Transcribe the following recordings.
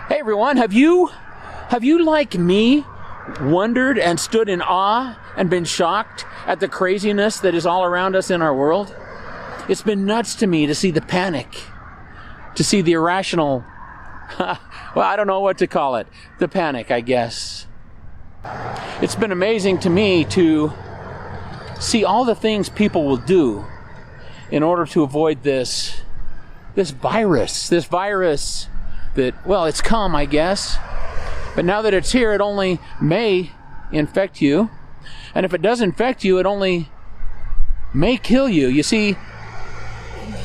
Hey everyone, have you like me wondered and stood in awe and been shocked at the craziness that is all around us in our world? It's been nuts to me to see the panic, to see the irrational, well, I don't know what to call it, the panic, I guess. It's been amazing to me to see all the things people will do in order to avoid this virus that, well, it's come, I guess. But now that it's here, it only may infect you. And if it does infect you, it only may kill you. You see,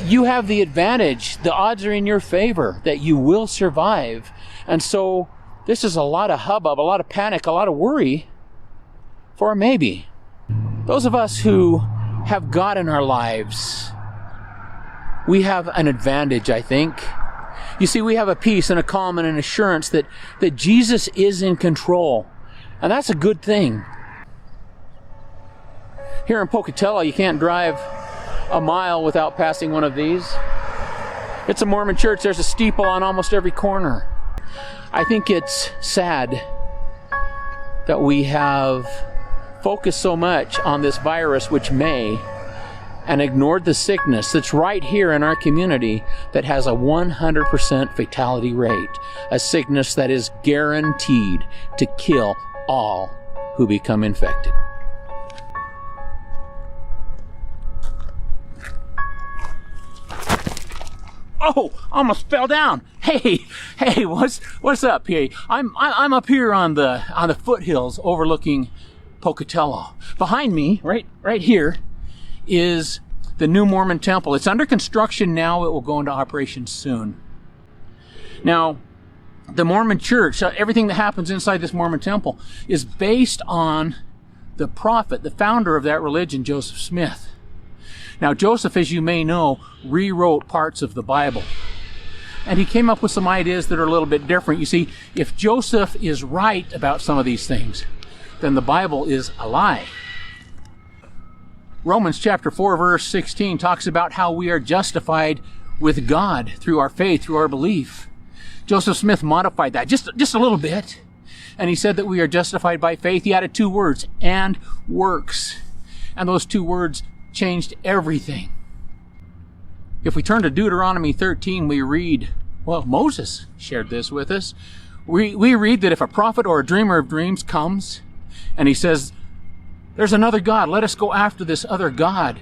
you have the advantage. The odds are in your favor that you will survive. And so this is a lot of hubbub, a lot of panic, a lot of worry for a maybe. Those of us who have God in our lives, we have an advantage, I think. You see, we have a peace and a calm and an assurance that Jesus is in control. And that's a good thing. Here in Pocatello, you can't drive a mile without passing one of these. It's a Mormon church. There's a steeple on almost every corner. I think it's sad that we have focused so much on this virus, which may, and ignored the sickness that's right here in our community that has a 100% fatality rate, a sickness that is guaranteed to kill all who become infected. Oh, almost fell down. Hey, what's up here? I'm up here on the foothills overlooking Pocatello. Behind me, right here, is the new Mormon temple. It's under construction now. It will go into operation soon. Now, the Mormon church, everything that happens inside this Mormon temple is based on the prophet, the founder of that religion, Joseph Smith. Now, Joseph, as you may know, rewrote parts of the Bible. And he came up with some ideas that are a little bit different. You see, if Joseph is right about some of these things, then the Bible is a lie. Romans chapter 4, verse 16 talks about how we are justified with God through our faith, through our belief. Joseph Smith modified that just a little bit. And he said that we are justified by faith. He added two words, and works. And those two words changed everything. If we turn to Deuteronomy 13, we read, well, Moses shared this with us. We read that if a prophet or a dreamer of dreams comes and he says, there's another God, let us go after this other God.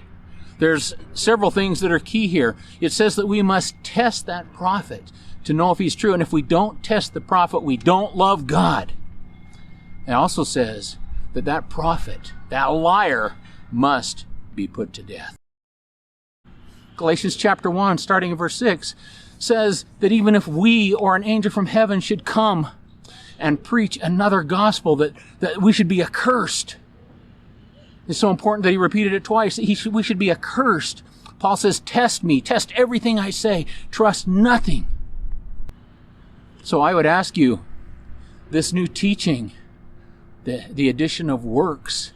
There's several things that are key here. It says that we must test that prophet to know if he's true. And if we don't test the prophet, we don't love God. It also says that that prophet, that liar, must be put to death. Galatians chapter 1, starting in verse 6, says that even if we or an angel from heaven should come and preach another gospel, that we should be accursed. It's so important that he repeated it twice. We should be accursed. Paul says, test me, test everything I say, trust nothing. So I would ask you, this new teaching, the addition of works,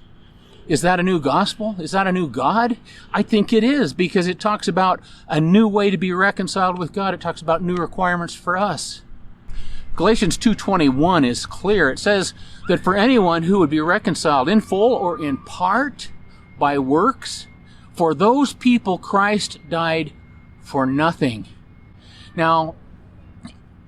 is that a new gospel? Is that a new God? I think it is, because it talks about a new way to be reconciled with God. It talks about new requirements for us. Galatians 2:21 is clear. It says that for anyone who would be reconciled in full or in part by works, for those people Christ died for nothing. Now,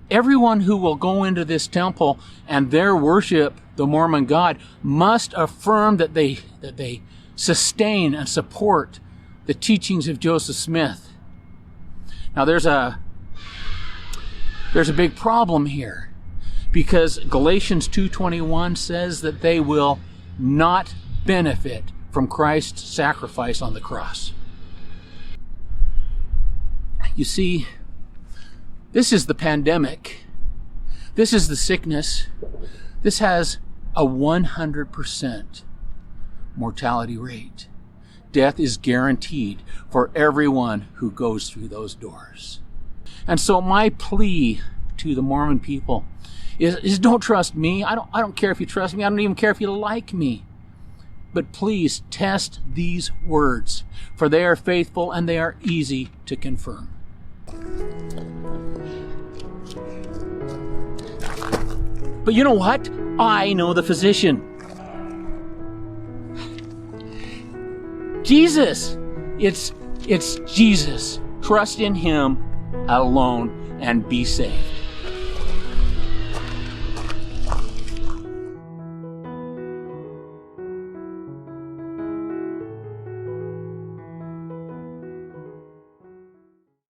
everyone who will go into this temple and there worship the Mormon God must affirm that they sustain and support the teachings of Joseph Smith. Now there's a big problem here, because Galatians 2:21 says that they will not benefit from Christ's sacrifice on the cross. You see, this is the pandemic. This is the sickness. This has a 100% mortality rate. Death is guaranteed for everyone who goes through those doors. And so my plea to the Mormon people is don't trust me. I don't care if you trust me. I don't even care if you like me. But please test these words, for they are faithful and they are easy to confirm. But you know what? I know the physician. Jesus. It's Jesus. Trust in him alone and be saved.